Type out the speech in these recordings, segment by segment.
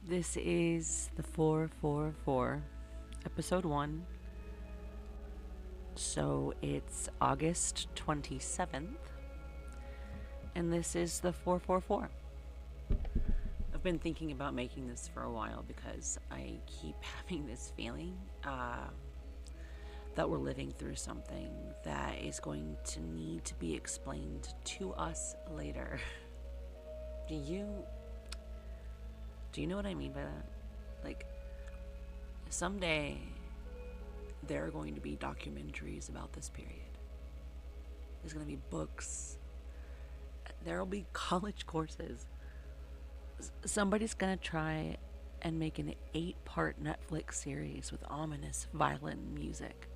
This is the 444, episode 1. So it's August 27th, and this is the 444. I've been thinking about making this for a while because I keep having this feeling that we're living through something that is going to need to be explained to us later. Do you know what I mean by that? Like, someday there are going to be documentaries about this period. There's going to be books. There will be college courses. Somebody's going to try and make an 8-part Netflix series with ominous, violent music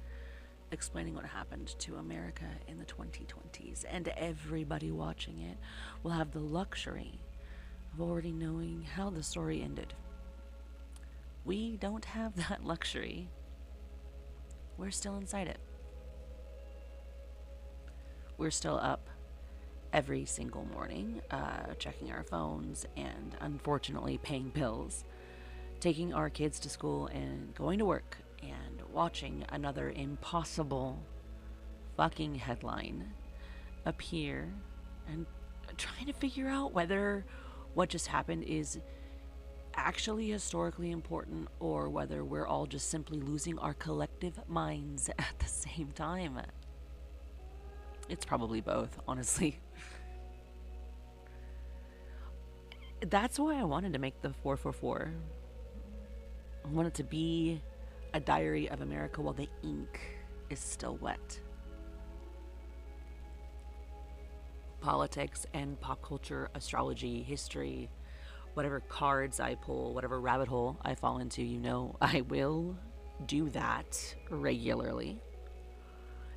explaining what happened to America in the 2020s. And everybody watching it will have the luxury of already knowing how the story ended. We don't have that luxury. We're still inside it. We're still up every single morning, checking our phones and unfortunately paying bills, taking our kids to school and going to work, and watching another impossible fucking headline appear and trying to figure out whether what just happened is actually historically important or whether we're all just simply losing our collective minds at the same time. It's probably both, honestly. That's why I wanted to make the 444. I want it to be a diary of America while the ink is still wet. Politics and pop culture, astrology, history, whatever cards I pull, whatever rabbit hole I fall into, I will do that regularly.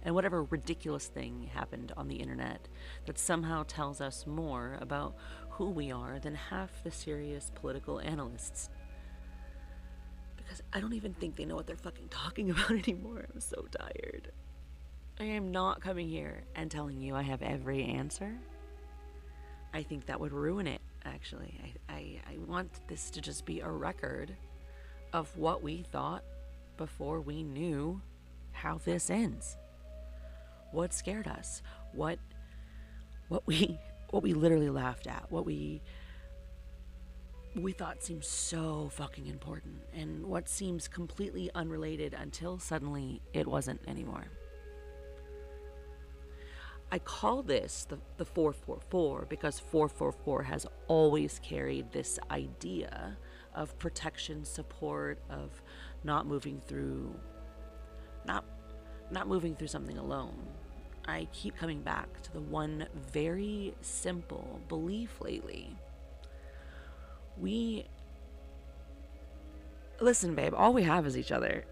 And whatever ridiculous thing happened on the internet that somehow tells us more about who we are than half the serious political analysts. Because I don't even think they know what they're fucking talking about anymore. I'm so tired. I am not coming here and telling you I have every answer. I think that would ruin it, actually. I want this to just be a record of what we thought before we knew how this ends. What scared us? What we literally laughed at, what we thought seemed so fucking important, and what seems completely unrelated until suddenly it wasn't anymore. I call this the 444 because 444 has always carried this idea of protection, support, of not moving through something alone. I keep coming back to the one very simple belief lately. Listen, babe, all we have is each other.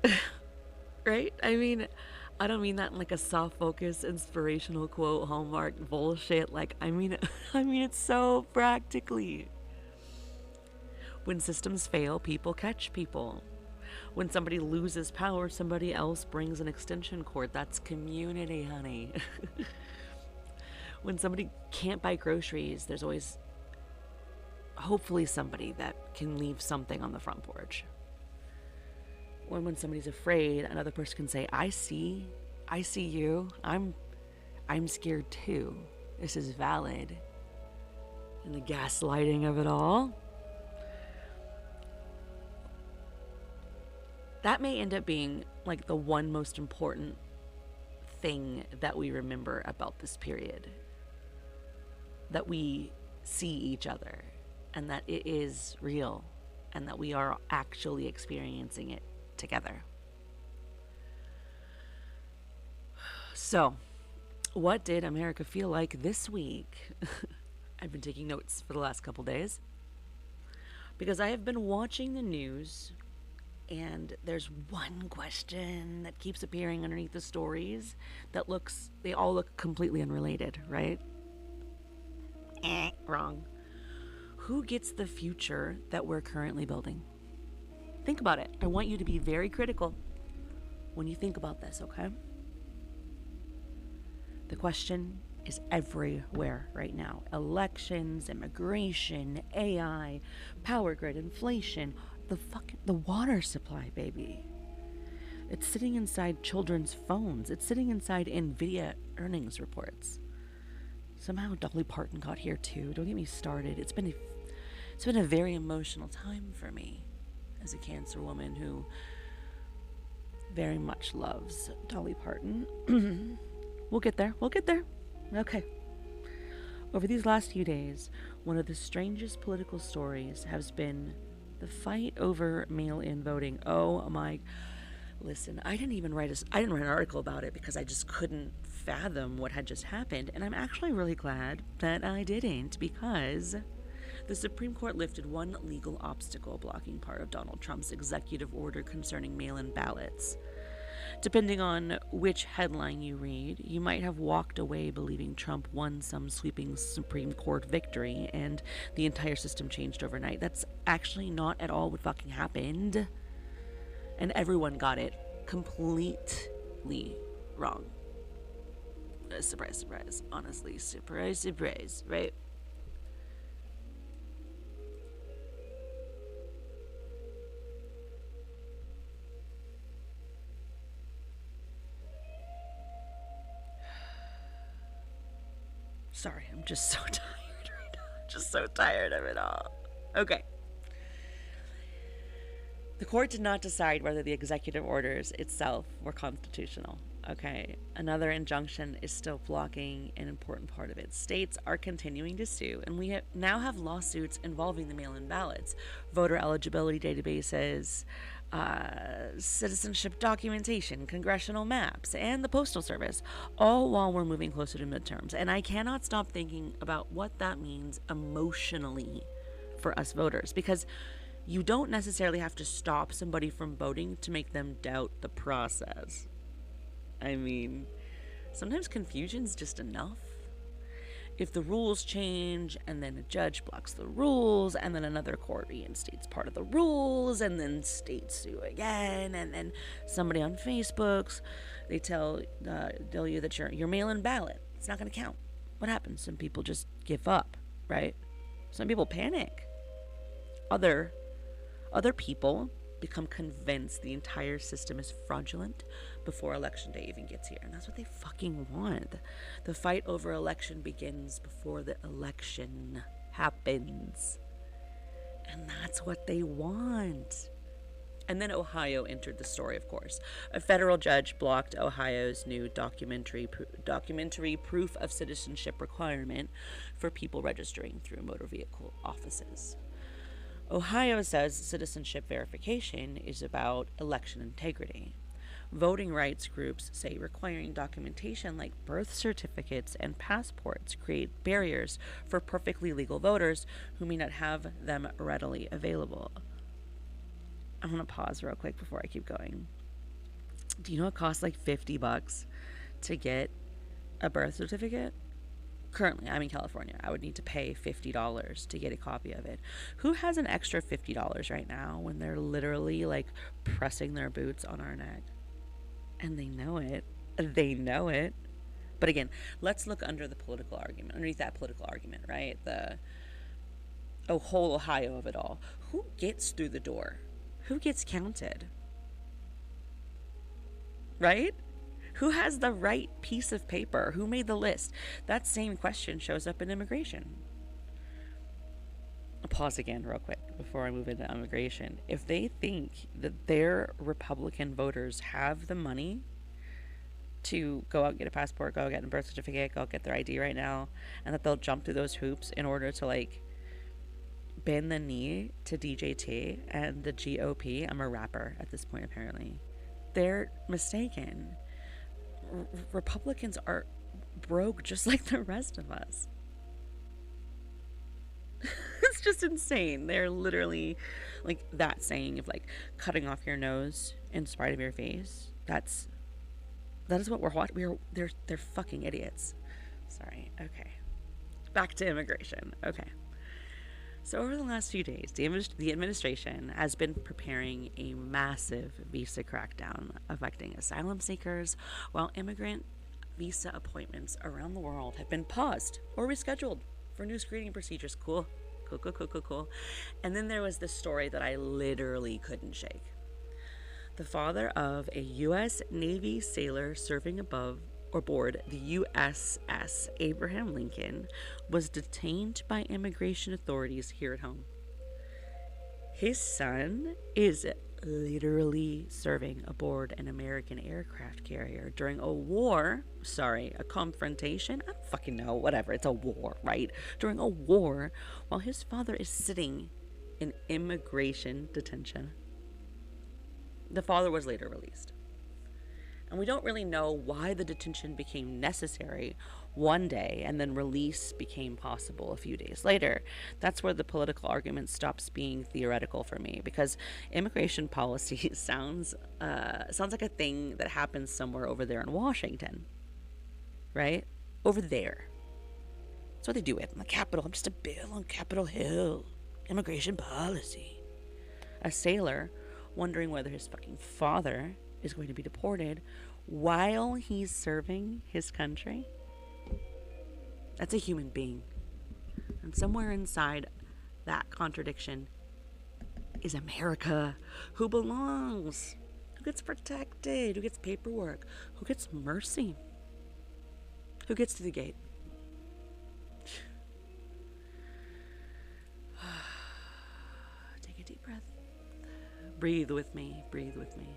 Right? I mean, I don't mean that in like a soft focus, inspirational quote, Hallmark bullshit. I mean it so practically. When systems fail, people catch people. When somebody loses power, somebody else brings an extension cord. That's community, honey. When somebody can't buy groceries, there's always hopefully somebody that can leave something on the front porch. When somebody's afraid, another person can say, I see you. I'm scared too. This is valid. And the gaslighting of it all. That may end up being like the one most important thing that we remember about this period. That we see each other and that it is real and that we are actually experiencing it together. So, what did America feel like this week? I've been taking notes for the last couple days because I have been watching the news. And there's one question that keeps appearing underneath the stories they all look completely unrelated, right? Wrong. Who gets the future that we're currently building? Think about it. I want you to be very critical when you think about this, okay? The question is everywhere right now. Elections, immigration, AI, power grid, inflation, the water supply, baby. It's sitting inside children's phones. It's sitting inside Nvidia earnings reports. Somehow Dolly Parton got here too. Don't get me started. It's been a very emotional time for me as a Cancer woman who very much loves Dolly Parton. We'll get there. Okay. Over these last few days, one of the strangest political stories has been the fight over mail-in voting. Oh my. Listen, I didn't write an article about it because I just couldn't fathom what had just happened, and I'm actually really glad that I didn't, because the Supreme Court lifted one legal obstacle blocking part of Donald Trump's executive order concerning mail-in ballots. Depending on which headline you read, you might have walked away believing Trump won some sweeping Supreme Court victory and the entire system changed overnight. That's actually not at all what fucking happened. And everyone got it completely wrong. Surprise, surprise. Honestly, surprise, surprise, right? Sorry, I'm just so tired right now. Just so tired of it all. Okay. The court did not decide whether the executive orders itself were constitutional. Okay, another injunction is still blocking an important part of it. States are continuing to sue, and we now have lawsuits involving the mail-in ballots, voter eligibility databases, citizenship documentation, congressional maps, and the Postal Service, all while we're moving closer to midterms. And I cannot stop thinking about what that means emotionally for us voters, because you don't necessarily have to stop somebody from voting to make them doubt the process. I mean, sometimes confusion's just enough. If the rules change and then a judge blocks the rules and then another court reinstates part of the rules and then states sue again, and then somebody on Facebook's, they tell you that your mail-in ballot, it's not going to count. What happens? Some people just give up, right? Some people panic. Other people become convinced the entire system is fraudulent before election day even gets here. And that's what they fucking want. The fight over election begins before the election happens. And that's what they want. And then Ohio entered the story, of course. A federal judge blocked Ohio's new documentary proof of citizenship requirement for people registering through motor vehicle offices. Ohio says citizenship verification is about election integrity. Voting rights groups say requiring documentation like birth certificates and passports create barriers for perfectly legal voters who may not have them readily available. I'm going to pause real quick before I keep going. Do you know it costs like $50 to get a birth certificate? Currently, I'm in California. I would need to pay $50 to get a copy of it. Who has an extra $50 right now when they're literally like pressing their boots on our neck? And they know it. They know it. But again, let's look under the political argument, underneath that political argument, right? The whole Ohio of it all. Who gets through the door? Who gets counted? Right? Who has the right piece of paper? Who made the list? That same question shows up in immigration. I'll pause again real quick before I move into immigration. If they think that their Republican voters have the money to go out and get a passport, go out and get a birth certificate, go out and get their ID right now, and that they'll jump through those hoops in order to like bend the knee to DJT and the GOP, I'm a rapper at this point apparently, they're mistaken. Republicans are broke just like the rest of us. It's just insane. They're literally like that saying of like cutting off your nose in spite of your face. That is what they're fucking idiots. Sorry. Okay. Back to immigration. Okay. So over the last few days, the administration has been preparing a massive visa crackdown affecting asylum seekers, while immigrant visa appointments around the world have been paused or rescheduled for new screening procedures. Cool. Cool, cool, cool, cool, cool. And then there was this story that I literally couldn't shake. The father of a U.S. Navy sailor serving above or aboard the USS Abraham Lincoln was detained by immigration authorities here at home. His son is literally serving aboard an American aircraft carrier during a confrontation. I don't fucking know, whatever, it's a war, right? During a war, while his father is sitting in immigration detention. The father was later released. And we don't really know why the detention became necessary one day and then release became possible a few days later. That's where the political argument stops being theoretical for me, because immigration policy sounds like a thing that happens somewhere over there in Washington, right? Over there. That's why they do it in the Capitol. I'm just a bill on Capitol Hill. Immigration policy. A sailor wondering whether his fucking father is going to be deported while he's serving his country. That's a human being. And somewhere inside that contradiction is America. Who belongs? Who gets protected? Who gets paperwork? Who gets mercy? Who gets to the gate? Take a deep breath. Breathe with me. Breathe with me.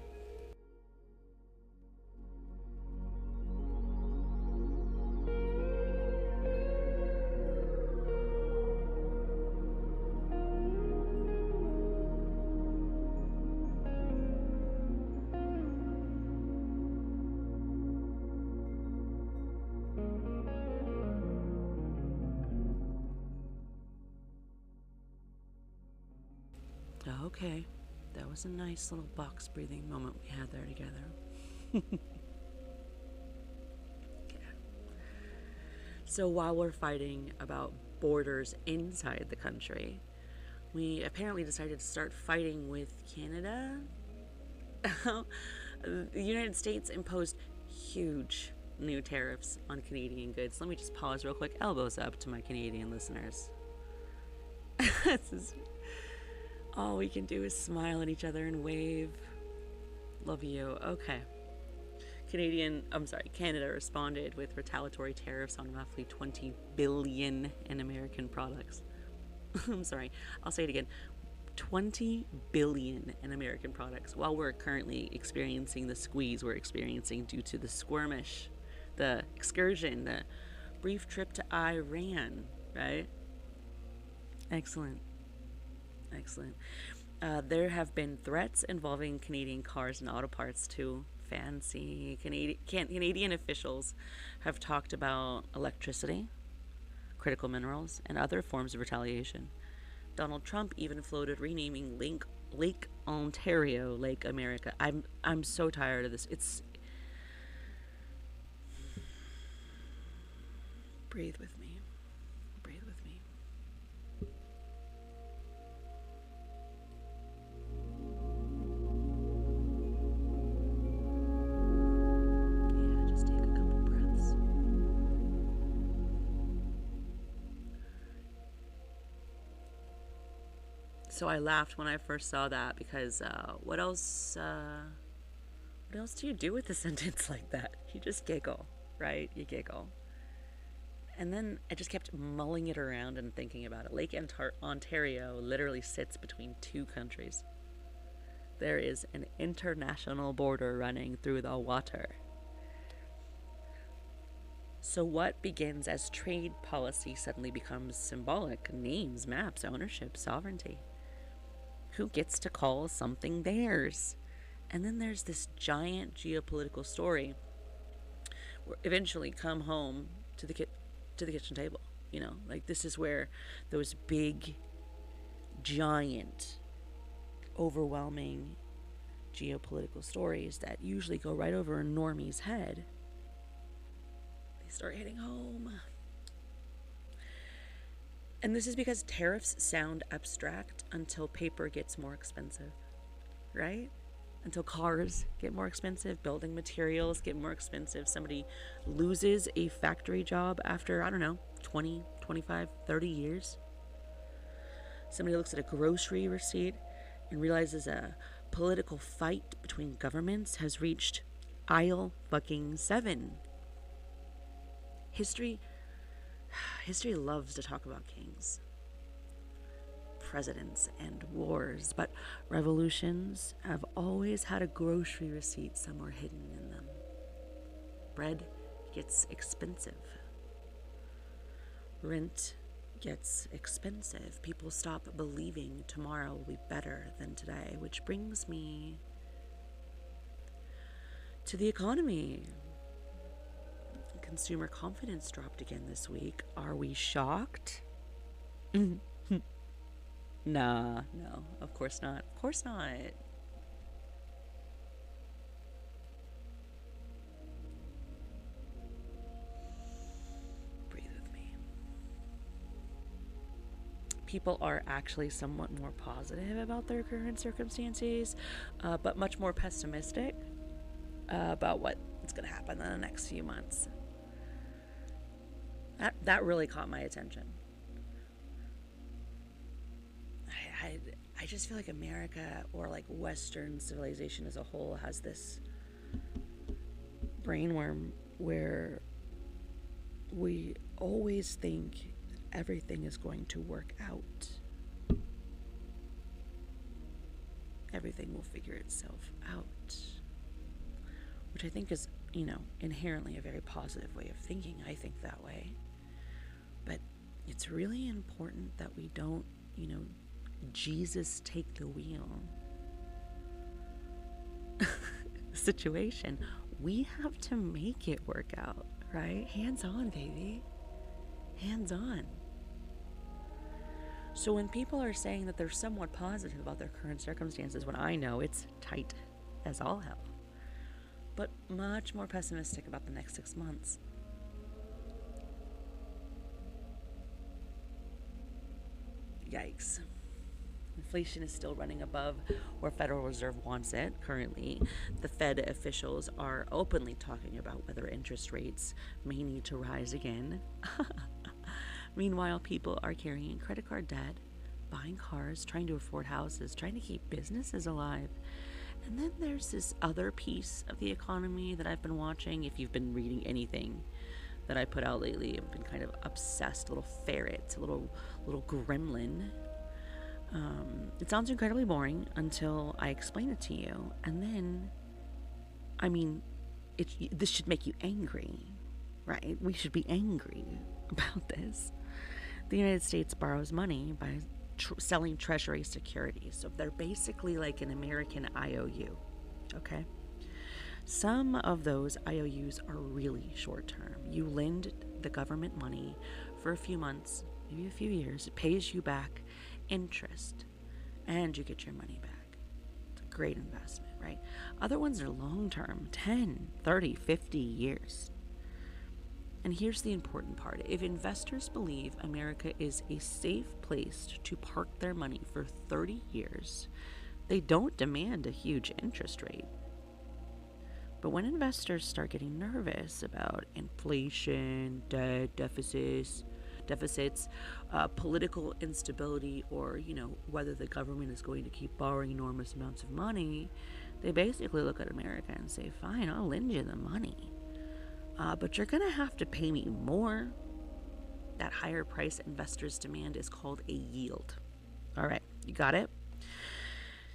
Okay, that was a nice little box breathing moment we had there together. Yeah. So while we're fighting about borders inside the country, we apparently decided to start fighting with Canada. The United States imposed huge new tariffs on Canadian goods. Let me just pause real quick. Elbows up to my Canadian listeners. All we can do is smile at each other and wave. Love you. Okay. Canada responded with retaliatory tariffs on roughly $20 billion in American products. I'm sorry, I'll say it again. $20 billion in American products, while we're currently experiencing the squeeze we're experiencing due to the skirmish, the excursion, the brief trip to Iran, right? Excellent. There have been threats involving Canadian cars and auto parts too. Fancy. Canadian officials have talked about electricity, critical minerals, and other forms of retaliation. Donald Trump even floated renaming Lake Ontario Lake America. I'm so tired of this. Breathe with me. Breathe with me. Yeah, just take a couple breaths. So I laughed when I first saw that because what else do you do with a sentence like that? You just giggle, right? You giggle. And then I just kept mulling it around and thinking about it. Lake Ontario literally sits between two countries. There is an international border running through the water. So what begins as trade policy suddenly becomes symbolic. Names, maps, ownership, sovereignty. Who gets to call something theirs? And then there's this giant geopolitical story where eventually come home to the kitchen table. You know, like this is where those big, giant, overwhelming geopolitical stories that usually go right over a normie's head, they start hitting home. And this is because tariffs sound abstract until paper gets more expensive, right? until cars get more expensive, building materials get more expensive, somebody loses a factory job after, I don't know, 20, 25, 30 years. Somebody looks at a grocery receipt and realizes a political fight between governments has reached aisle fucking 7. History loves to talk about kings, presidents, and wars, but revolutions have always had a grocery receipt somewhere hidden in them. Bread gets expensive. Rent gets expensive. People stop believing tomorrow will be better than today, which brings me to the economy. Consumer confidence dropped again this week. Are we shocked? Nah, no, of course not. Of course not. Breathe with me. People are actually somewhat more positive about their current circumstances, but much more pessimistic about what's going to happen in the next few months. That really caught my attention. I just feel like America, or like Western civilization as a whole, has this brainworm where we always think everything is going to work out. Everything will figure itself out. Which I think is, inherently a very positive way of thinking. I think that way. But it's really important that we don't, Jesus take the wheel situation. We have to make it work out, right? Hands on, baby. Hands on. So when people are saying that they're somewhat positive about their current circumstances, when I know it's tight as all hell, but much more pessimistic about the next 6 months. Yikes. Inflation is still running above where Federal Reserve wants it currently. The Fed officials are openly talking about whether interest rates may need to rise again. Meanwhile, people are carrying credit card debt, buying cars, trying to afford houses, trying to keep businesses alive. And then there's this other piece of the economy that I've been watching. If you've been reading anything that I put out lately, I've been kind of obsessed. A little ferret, a little gremlin. It sounds incredibly boring until I explain it to you. And then, this should make you angry, right? We should be angry about this. The United States borrows money by selling treasury securities. So they're basically like an American IOU, okay? Some of those IOUs are really short term. You lend the government money for a few months, maybe a few years. It pays you back interest, and you get your money back. It's a great investment, right? Other ones are long term, 10, 30, 50 years. And here's the important part. If investors believe America is a safe place to park their money for 30 years, they don't demand a huge interest rate. But when investors start getting nervous about inflation, debt, deficits, political instability, or, whether the government is going to keep borrowing enormous amounts of money, they basically look at America and say, fine, I'll lend you the money. But you're going to have to pay me more. That higher price investors demand is called a yield. All right, you got it?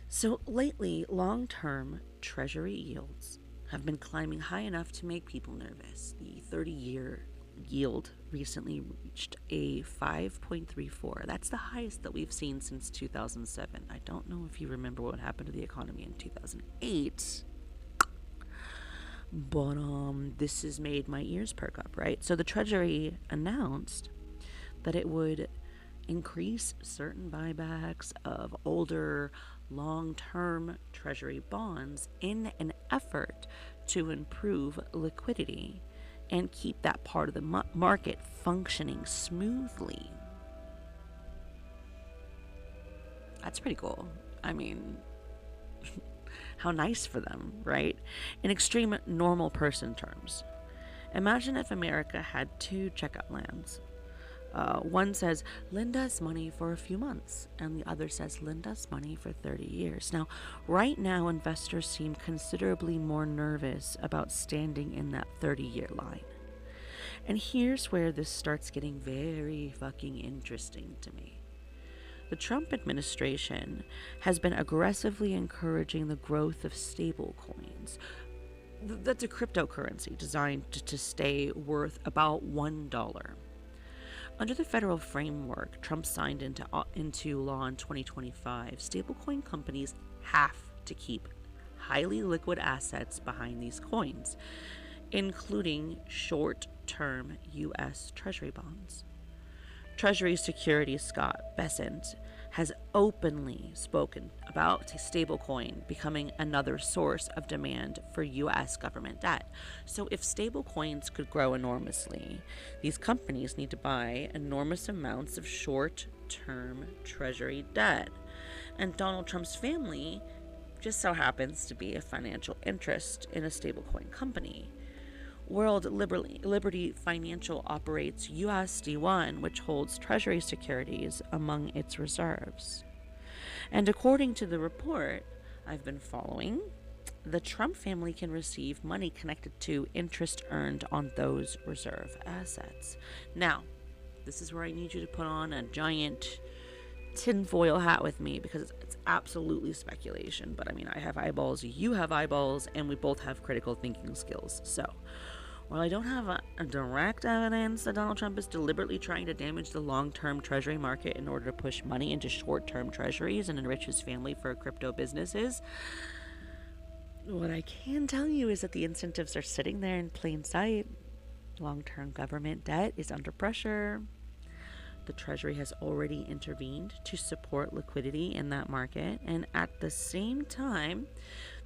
So lately, long-term treasury yields have been climbing high enough to make people nervous. The 30-year yield recently reached a 5.34. That's the highest that we've seen since 2007. I don't know if you remember what happened to the economy in 2008. But this has made my ears perk up, right? So the Treasury announced that it would increase certain buybacks of older, long-term Treasury bonds in an effort to improve liquidity and keep that part of the market functioning smoothly. That's pretty cool. How nice for them, right? In extreme normal person terms. Imagine if America had two checkout lines. One says, lend us money for a few months, and the other says, lend us money for 30 years. Now, right now, investors seem considerably more nervous about standing in that 30-year line. And here's where this starts getting very fucking interesting to me. The Trump administration has been aggressively encouraging the growth of stable coins. That's a cryptocurrency designed to stay worth about $1. Under the federal framework Trump signed into law in 2025, stablecoin companies have to keep highly liquid assets behind these coins, including short-term U.S. Treasury bonds. Treasury Securities Scott Bessent has openly spoken about stablecoin becoming another source of demand for U.S. government debt. So if stablecoins could grow enormously, these companies need to buy enormous amounts of short-term Treasury debt. And Donald Trump's family just so happens to be a financial interest in a stablecoin company. World Liberty Financial operates USD1, which holds Treasury securities among its reserves. And according to the report I've been following, the Trump family can receive money connected to interest earned on those reserve assets. Now, this is where I need you to put on a giant tinfoil hat with me, because it's absolutely speculation. But I mean, I have eyeballs, you have eyeballs, and we both have critical thinking skills. So, while I don't have a direct evidence that Donald Trump is deliberately trying to damage the long-term treasury market in order to push money into short-term treasuries and enrich his family for crypto businesses, what I can tell you is that the incentives are sitting there in plain sight. Long-term government debt is under pressure. The Treasury has already intervened to support liquidity in that market, and at the same time,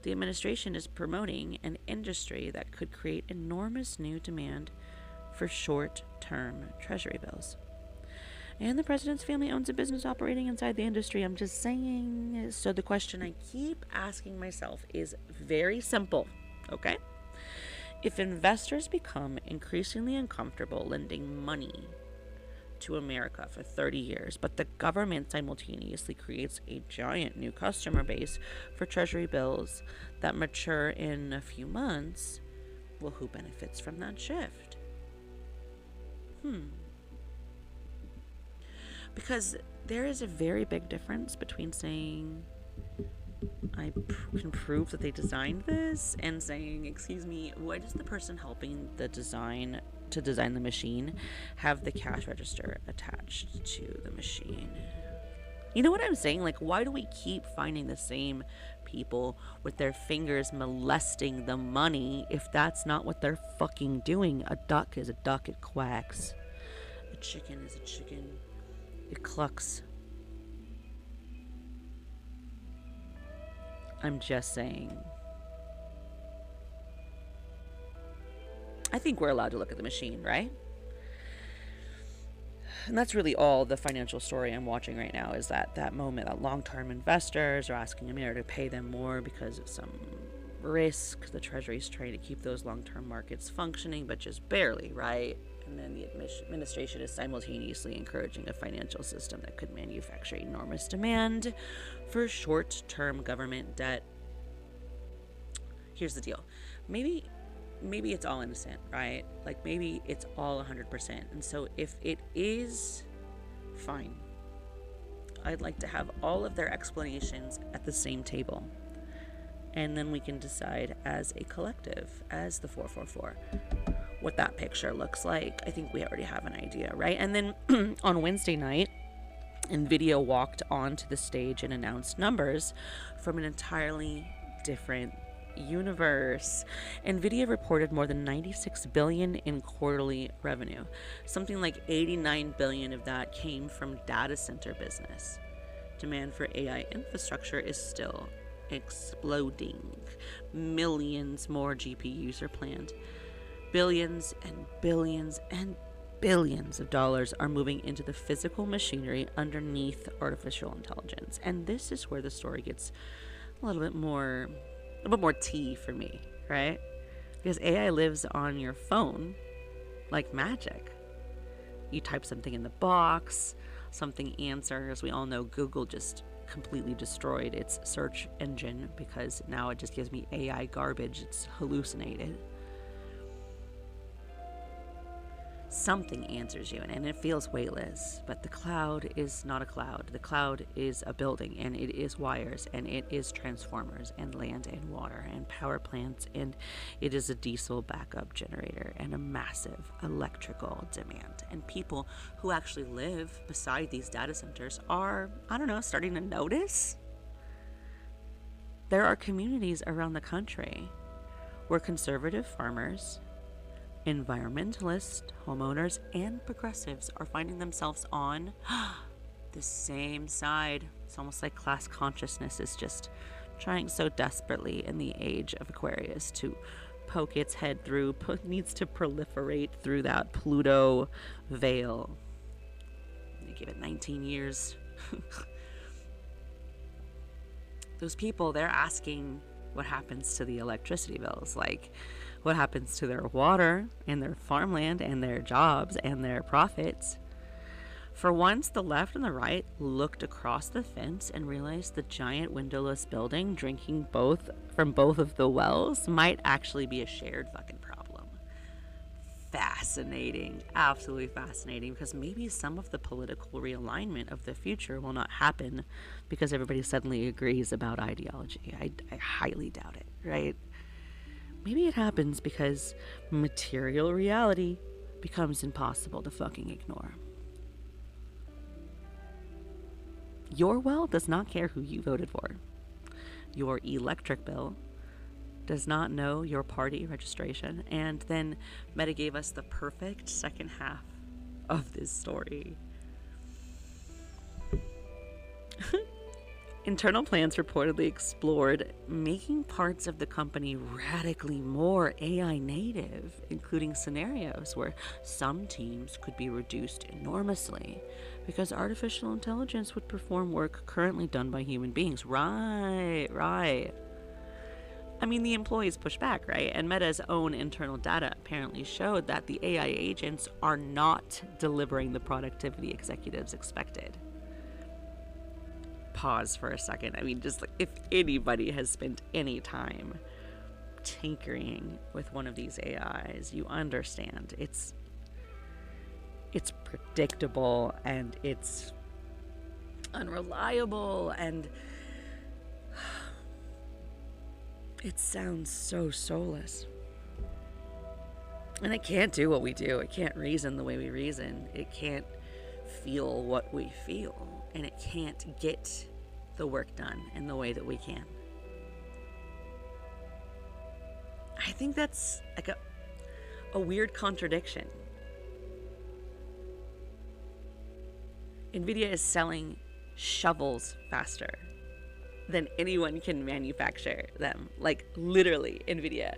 the administration is promoting an industry that could create enormous new demand for short-term Treasury bills. And the president's family owns a business operating inside the industry. I'm just saying. So the question I keep asking myself is very simple, okay? If investors become increasingly uncomfortable lending money to America for 30 years, but the government simultaneously creates a giant new customer base for Treasury bills that mature in a few months, well, who benefits from that shift? Because there is a very big difference between saying, I can prove that they designed this, and saying, excuse me, why does the person helping to design the machine have the cash register attached to the machine? You know what I'm saying? Like, why do we keep finding the same people with their fingers molesting the money if that's not what they're fucking doing? A duck is a duck, it quacks. A chicken is a chicken, it clucks. I'm just saying. I think we're allowed to look at the machine, right? And that's really all the financial story I'm watching right now, is that moment that long-term investors are asking America to pay them more because of some risk. The Treasury's trying to keep those long-term markets functioning, but just barely, right? And then the administration is simultaneously encouraging a financial system that could manufacture enormous demand for short-term government debt. Here's the deal. Maybe it's all innocent, right? Like, maybe it's all 100%. And so if it is, fine. I'd like to have all of their explanations at the same table. And then we can decide as a collective, as the 444, what that picture looks like. I think we already have an idea, right? And then on Wednesday night, NVIDIA walked onto the stage and announced numbers from an entirely different universe. NVIDIA reported more than $96 billion in quarterly revenue. Something like $89 billion of that came from data center business. Demand for AI infrastructure is still exploding. Millions more GPUs are planned. Billions and billions and billions of dollars are moving into the physical machinery underneath artificial intelligence. And this is where the story gets a little bit more little bit more tea for me, right? Because AI lives on your phone like magic. You type something in the box, something answers. We all know Google just completely destroyed its search engine because now it just gives me AI garbage. It's hallucinated. Something answers you, and it feels weightless, but the cloud is not a cloud. The cloud is a building, and it is wires, and it is transformers, and land, and water, and power plants, and it is a diesel backup generator, and a massive electrical demand. And people who actually live beside these data centers are, I don't know, starting to notice. There are communities around the country where conservative farmers, environmentalists, homeowners, and progressives are finding themselves on the same side. It's almost like class consciousness is just trying so desperately in the age of Aquarius to poke its head through, needs to proliferate through that Pluto veil. They give it 19 years. Those people, they're asking what happens to the electricity bills, like what happens to their water and their farmland and their jobs and their profits. For once, the left and the right looked across the fence and realized the giant windowless building drinking from both of the wells might actually be a shared fucking problem. Fascinating, absolutely fascinating, because maybe some of the political realignment of the future will not happen because everybody suddenly agrees about ideology. I highly doubt it, right? Maybe it happens because material reality becomes impossible to fucking ignore. Your well does not care who you voted for. Your electric bill does not know your party registration. And then Meta gave us the perfect second half of this story. Internal plans reportedly explored making parts of the company radically more AI native, including scenarios where some teams could be reduced enormously because artificial intelligence would perform work currently done by human beings. Right. I mean, the employees push back, right? And Meta's own internal data apparently showed that the AI agents are not delivering the productivity executives expected. Pause for a second. I mean, just like, if anybody has spent any time tinkering with one of these AIs, you understand it's predictable and it's unreliable and it sounds so soulless. And it can't do what we do. It can't reason the way we reason. It can't feel what we feel. And it can't get the work done in the way that we can. I think that's like a weird contradiction. NVIDIA is selling shovels faster than anyone can manufacture them. Like, literally, NVIDIA.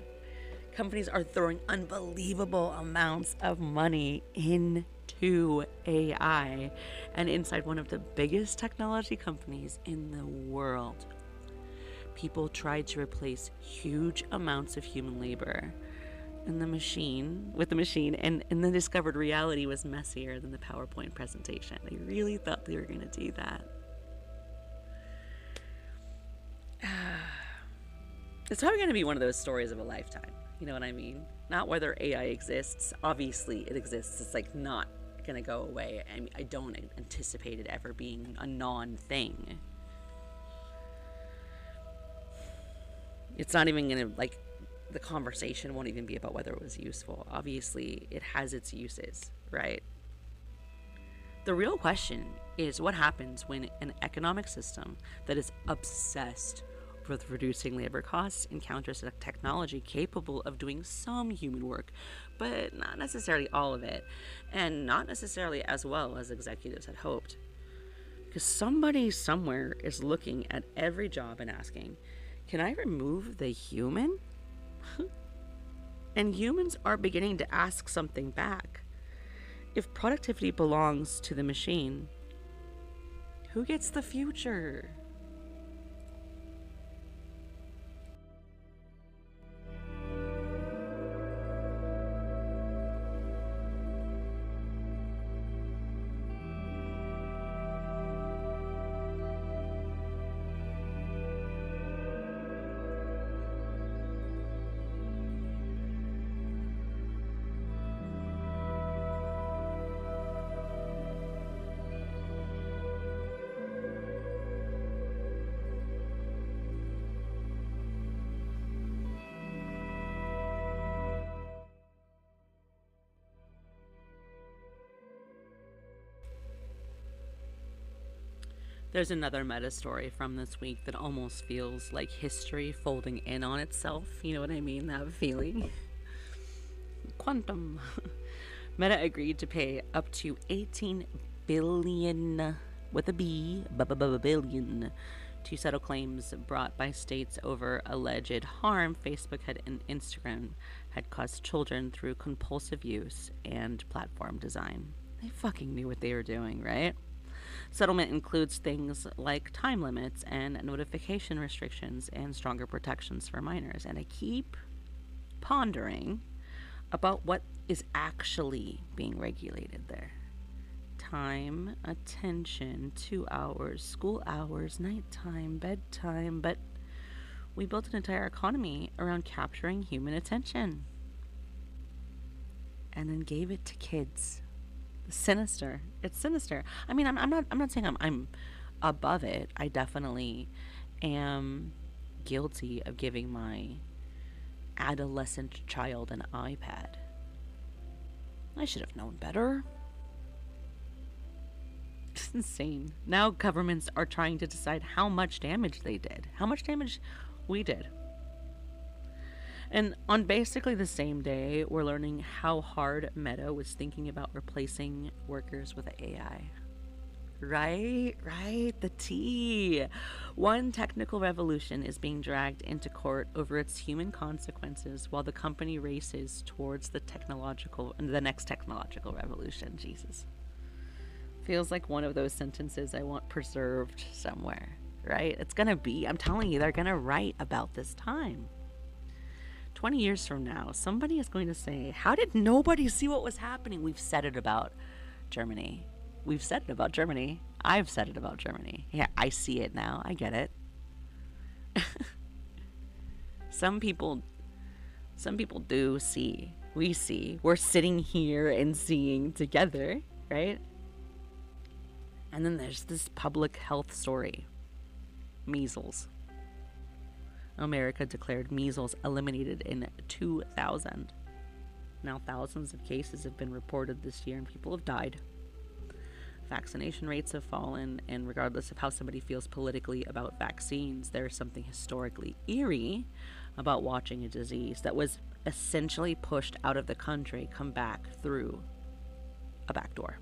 Companies are throwing unbelievable amounts of money into AI and inside one of the biggest technology companies in the world. People tried to replace huge amounts of human labor with the machine, and then discovered reality was messier than the PowerPoint presentation. They really thought they were going to do that. It's probably going to be one of those stories of a lifetime. You know what I mean? Not whether AI exists. Obviously, it exists. It's like not going to go away. I mean, I don't anticipate it ever being a non-thing. It's not even going to, like, the conversation won't even be about whether it was useful. Obviously, it has its uses, right? The real question is what happens when an economic system that is obsessed with reducing labor costs encounters a technology capable of doing some human work, but not necessarily all of it, and not necessarily as well as executives had hoped. Because somebody somewhere is looking at every job and asking, can I remove the human? And humans are beginning to ask something back. If productivity belongs to the machine, who gets the future? There's another meta story from this week that almost feels like history folding in on itself. You know what I mean? That feeling. Quantum. Meta agreed to pay up to 18 billion with a B, billion, to settle claims brought by states over alleged harm Facebook and Instagram had caused children through compulsive use and platform design. They fucking knew what they were doing, right? Settlement includes things like time limits and notification restrictions and stronger protections for minors. And I keep pondering about what is actually being regulated there. Time, attention, 2 hours, school hours, nighttime, bedtime, but we built an entire economy around capturing human attention and then gave it to kids. Sinister. It's sinister. I mean, I'm not saying I'm above it. I definitely am guilty of giving my adolescent child an iPad. I should have known better. It's insane. Now governments are trying to decide how much damage they did, how much damage we did. And on basically the same day, we're learning how hard Meta was thinking about replacing workers with AI. Right? The tea. One technical revolution is being dragged into court over its human consequences while the company races towards the next technological revolution. Jesus. Feels like one of those sentences I want preserved somewhere, right? It's gonna be, I'm telling you, they're gonna write about this time. 20 years from now, somebody is going to say, how did nobody see what was happening? We've said it about Germany. I've said it about Germany. Yeah, I see it now. I get it. Some people do see. We see. We're sitting here and seeing together, right? And then there's this public health story. Measles. America declared measles eliminated in 2000. Now thousands of cases have been reported this year and people have died. Vaccination rates have fallen, and regardless of how somebody feels politically about vaccines, there is something historically eerie about watching a disease that was essentially pushed out of the country come back through a back door.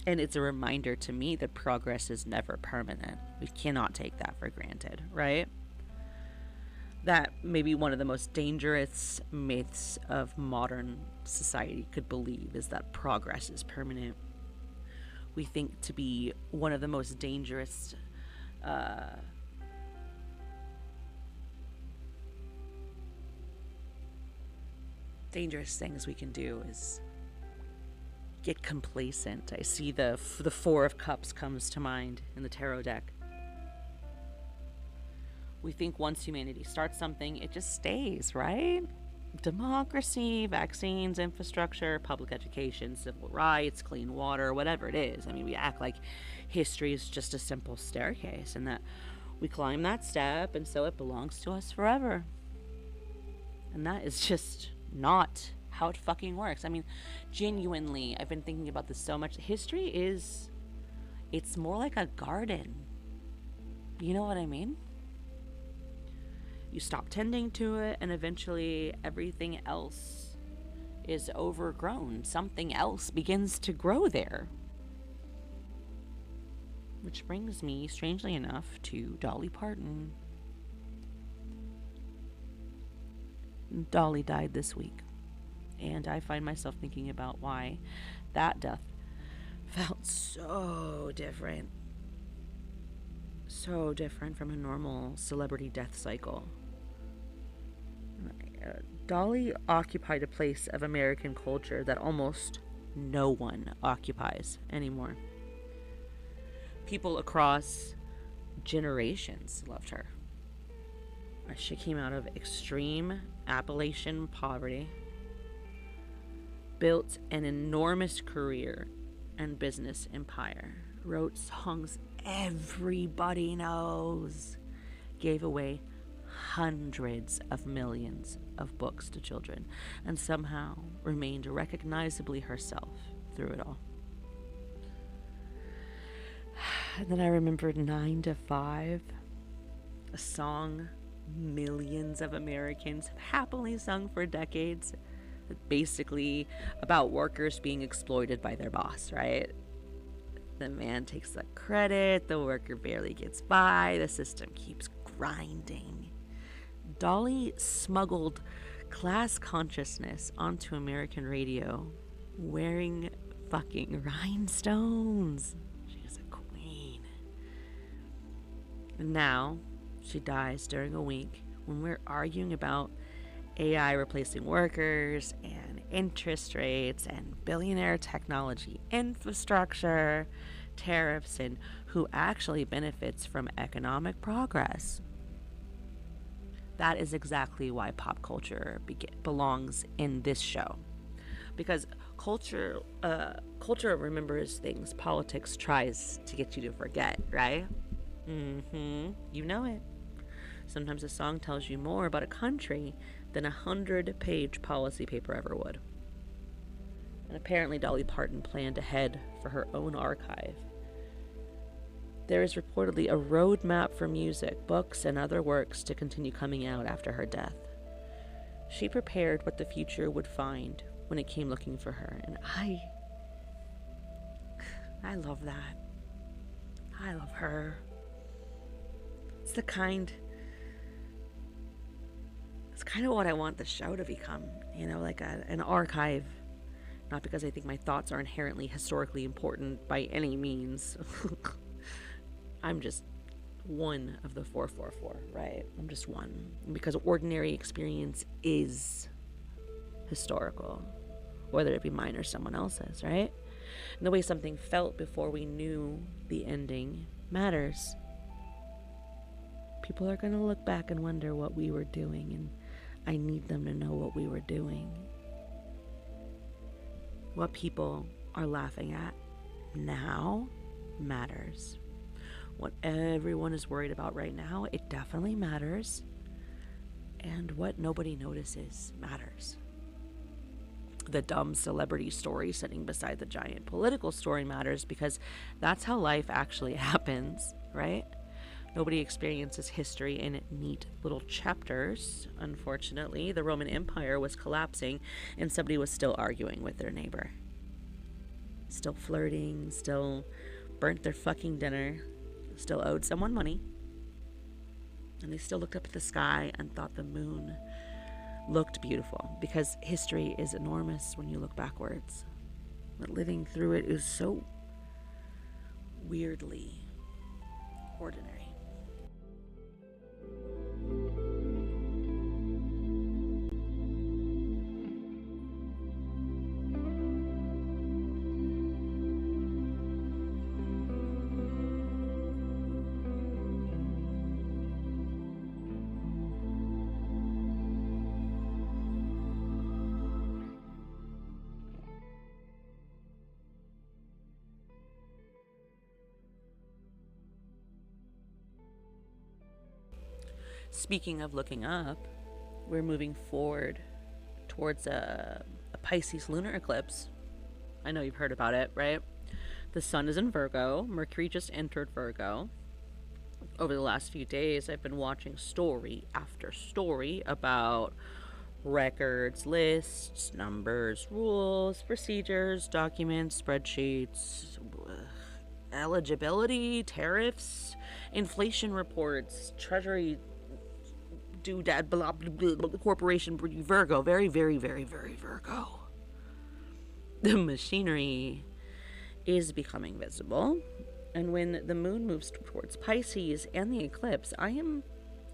And it's a reminder to me that progress is never permanent. We cannot take that for granted, right? That may be one of the most dangerous myths of modern society could believe, is that progress is permanent. We think to be one of the most dangerous things we can do is get complacent. I see the Four of Cups comes to mind in the tarot deck. We think once humanity starts something, it just stays, right? Democracy, vaccines, infrastructure, public education, civil rights, clean water, whatever it is. I mean, we act like history is just a simple staircase and that we climb that step and so it belongs to us forever. And that is just not how it fucking works. I mean, genuinely, I've been thinking about this so much. History it's more like a garden. You know what I mean? You stop tending to it and eventually everything else is overgrown. Something else begins to grow there. Which brings me, strangely enough, to Dolly Parton. Dolly died this week. And I find myself thinking about why that death felt so different. So different from a normal celebrity death cycle. Dolly occupied a place of American culture that almost no one occupies anymore. People across generations loved her. She came out of extreme Appalachian poverty, built an enormous career and business empire, wrote songs everybody knows, gave away hundreds of millions of books to children, and somehow remained recognizably herself through it all. And then I remembered 9 to 5, a song millions of Americans have happily sung for decades, basically about workers being exploited by their boss, right? The man takes the credit, the worker barely gets by, the system keeps grinding. Dolly smuggled class consciousness onto American radio wearing fucking rhinestones. She was a queen. And now she dies during a week when we're arguing about AI replacing workers and interest rates and billionaire technology infrastructure, tariffs, and who actually benefits from economic progress. That is exactly why pop culture belongs in this show. Because culture remembers things politics tries to get you to forget, right? You know it. Sometimes a song tells you more about a country than 100-page policy paper ever would. And apparently Dolly Parton planned ahead for her own archive. There is reportedly a roadmap for music, books, and other works to continue coming out after her death. She prepared what the future would find when it came looking for her, and I love that. I love her. It's kind of what I want the show to become, like an archive. Not because I think my thoughts are inherently historically important by any means. I'm just one of the 444, right? I'm just one. Because ordinary experience is historical, whether it be mine or someone else's, right? And the way something felt before we knew the ending matters. People are going to look back and wonder what we were doing, and I need them to know what we were doing. What people are laughing at now matters. What everyone is worried about right now, it definitely matters. And what nobody notices matters. The dumb celebrity story sitting beside the giant political story matters because that's how life actually happens, right? Nobody experiences history in neat little chapters. Unfortunately, the Roman Empire was collapsing and somebody was still arguing with their neighbor. Still flirting, still burnt their fucking dinner, still owed someone money. And they still looked up at the sky and thought the moon looked beautiful because history is enormous when you look backwards. But living through it is so weirdly ordinary. Speaking of looking up, we're moving forward towards a Pisces lunar eclipse. I know you've heard about it, right? The sun is in Virgo. Mercury just entered Virgo. Over the last few days, I've been watching story after story about records, lists, numbers, rules, procedures, documents, spreadsheets, eligibility, tariffs, inflation reports, treasury doodad, blah, blah, blah, blah, corporation, Virgo, very, very, very, very Virgo. The machinery is becoming visible, and when the moon moves towards Pisces and the eclipse, I am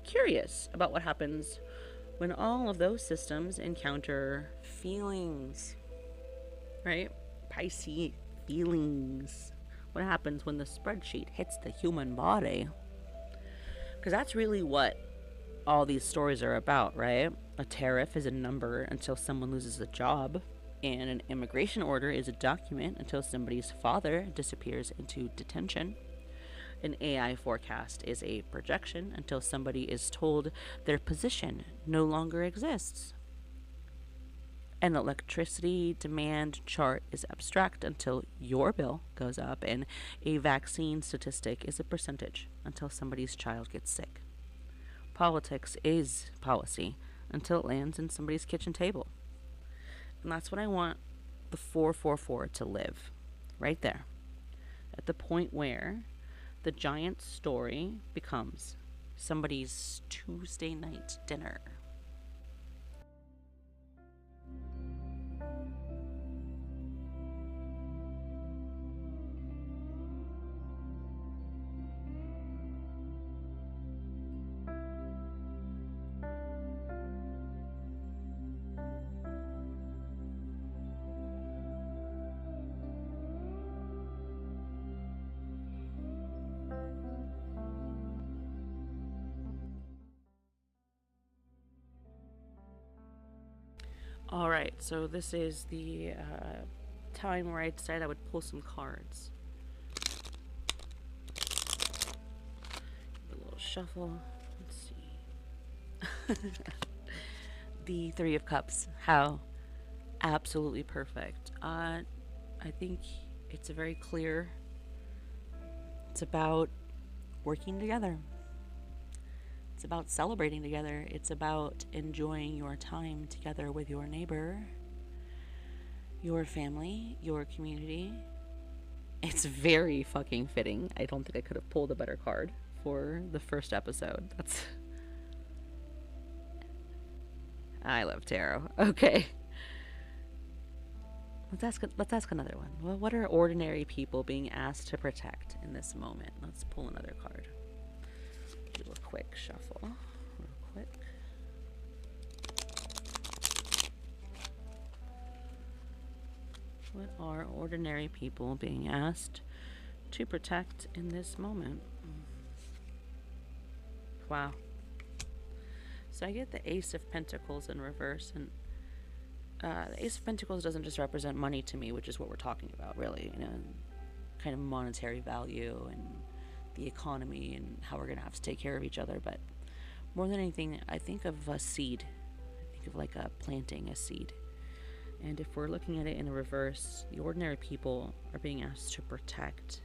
curious about what happens when all of those systems encounter feelings, right? Pisces feelings. What happens when the spreadsheet hits the human body? Because that's really what all these stories are about, right? A tariff is a number until someone loses a job, and an immigration order is a document until somebody's father disappears into detention. An AI forecast is a projection until somebody is told their position no longer exists. An electricity demand chart is abstract until your bill goes up, and a vaccine statistic is a percentage until somebody's child gets sick. Politics is policy until it lands in somebody's kitchen table. And that's what I want the 444 to live. Right there. At the point where the giant story becomes somebody's Tuesday night dinner. All right, so this is the time where I decided I would pull some cards. A little shuffle. Let's see. The Three of Cups. How absolutely perfect. I think it's a very clear. It's about working together. It's about celebrating together. It's about enjoying your time together with your neighbor, your family, your community. It's very fucking fitting. I don't think I could have pulled a better card for the first episode. I love tarot. Okay. Let's ask another one. Well, what are ordinary people being asked to protect in this moment? Let's pull another card. Do a quick shuffle, real quick. What are ordinary people being asked to protect in this moment? Wow. So I get the Ace of Pentacles in reverse, and the Ace of Pentacles doesn't just represent money to me, which is what we're talking about, really, kind of monetary value and the economy and how we're going to have to take care of each other. But more than anything, I think of a seed. I think of like planting a seed. And if we're looking at it in a reverse, the ordinary people are being asked to protect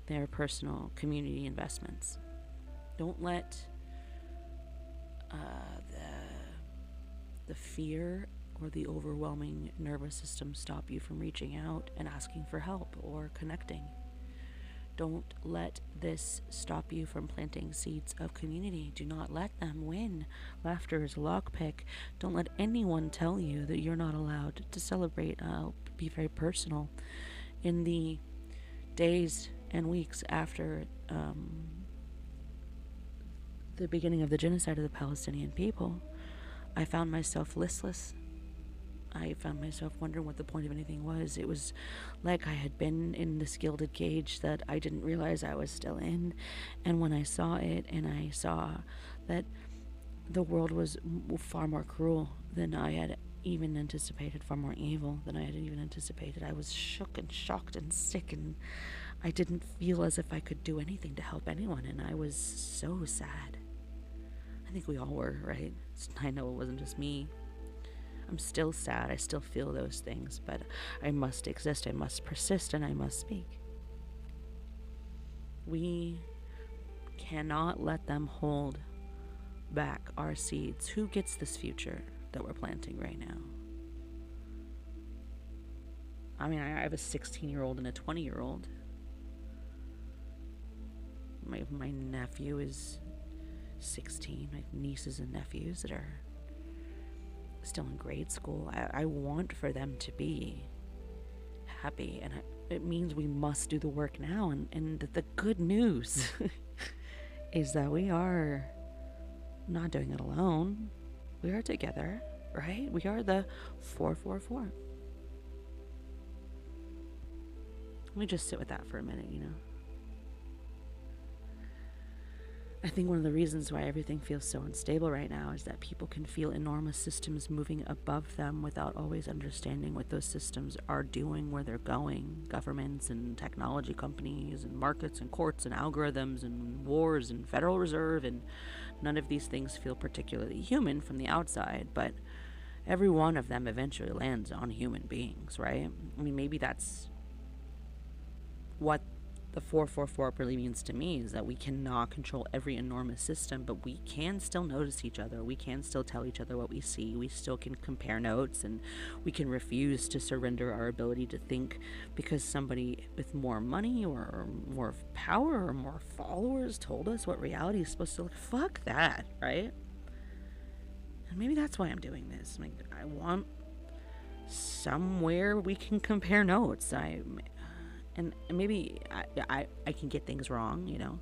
their personal community investments. Don't let the fear or the overwhelming nervous system stop you from reaching out and asking for help or connecting. Don't let this stop you from planting seeds of community. Do not let them win. Laughter is a lockpick. Don't let anyone tell you that you're not allowed to celebrate. I'll be very personal. In the days and weeks after the beginning of the genocide of the Palestinian people, I found myself listless. I found myself wondering what the point of anything was. It was like I had been in this gilded cage that I didn't realize I was still in. And when I saw it and I saw that the world was far more cruel than I had even anticipated, far more evil than I had even anticipated, I was shook and shocked and sick, and I didn't feel as if I could do anything to help anyone, and I was so sad. I think we all were, right? I know it wasn't just me. I'm still sad. I still feel those things, but I must exist. I must persist, and I must speak. We cannot let them hold back our seeds. Who gets this future that we're planting right now? I mean, I have a 16-year-old and a 20-year-old. My nephew is 16. My nieces and nephews that are still in grade school. I want for them to be happy, and it means we must do the work now. And the good news is that we are not doing it alone. We are together, right? We are the 444. Let me just sit with that for a minute, I think one of the reasons why everything feels so unstable right now is that people can feel enormous systems moving above them without always understanding what those systems are doing, where they're going. Governments and technology companies and markets and courts and algorithms and wars and Federal Reserve, and none of these things feel particularly human from the outside, but every one of them eventually lands on human beings, right? I mean, maybe that's what the 444 really means to me, is that we cannot control every enormous system, but we can still notice each other. We can still tell each other what we see. We still can compare notes, and we can refuse to surrender our ability to think because somebody with more money or more power or more followers told us what reality is supposed to look. Fuck that, right? And maybe that's why I'm doing this. Like, I want somewhere we can compare notes. And maybe I can get things wrong, you know.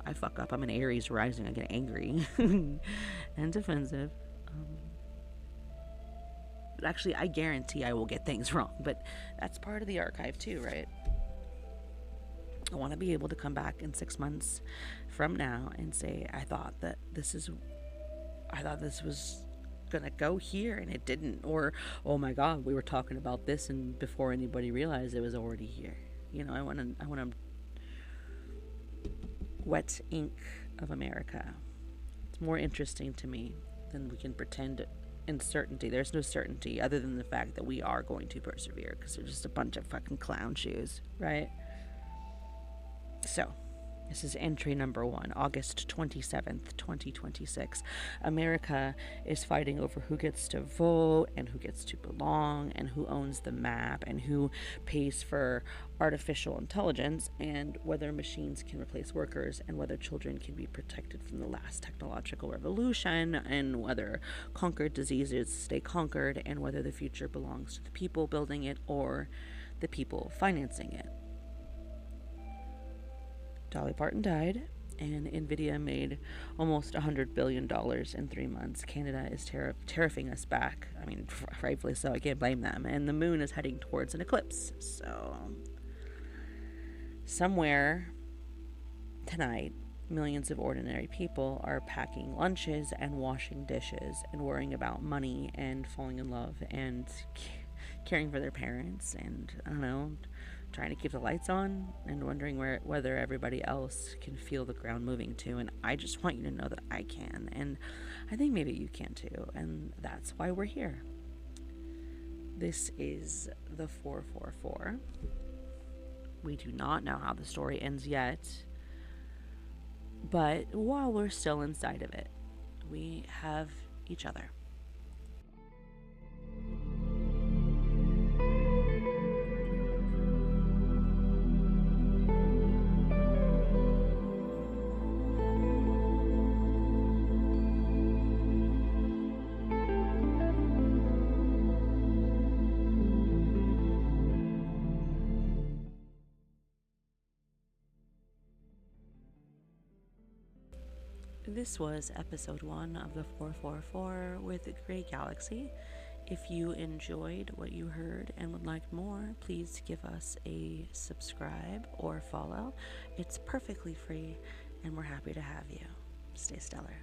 I fuck up. I'm an Aries rising. I get angry and defensive. But actually, I guarantee I will get things wrong. But that's part of the archive too, right? I want to be able to come back in 6 months from now and say, I thought this was gonna go here and it didn't, or oh my god, we were talking about this and before anybody realized it was already here. You know, I want to wet ink of America. It's more interesting to me than we can pretend in certainty. There's no certainty other than the fact that we are going to persevere because they're just a bunch of fucking clown shoes, right? So, this is entry number 1, August 27th, 2026. America is fighting over who gets to vote and who gets to belong and who owns the map and who pays for artificial intelligence and whether machines can replace workers and whether children can be protected from the last technological revolution and whether conquered diseases stay conquered and whether the future belongs to the people building it or the people financing it. Dolly Parton died, and Nvidia made almost $100 billion in 3 months. Canada is tariffing us back. I mean, rightfully so, I can't blame them. And the moon is heading towards an eclipse. So, somewhere tonight, millions of ordinary people are packing lunches and washing dishes and worrying about money and falling in love and caring for their parents and, I don't know, trying to keep the lights on and wondering whether everybody else can feel the ground moving too. And I just want you to know that I can, and I think maybe you can too, and that's why we're here. This is the 444. We do not know how the story ends yet, but while we're still inside of it, we have each other. This was episode 1 of the 444 with Grey Galaxy. If you enjoyed what you heard and would like more, please give us a subscribe or follow. It's perfectly free, and we're happy to have you. Stay stellar.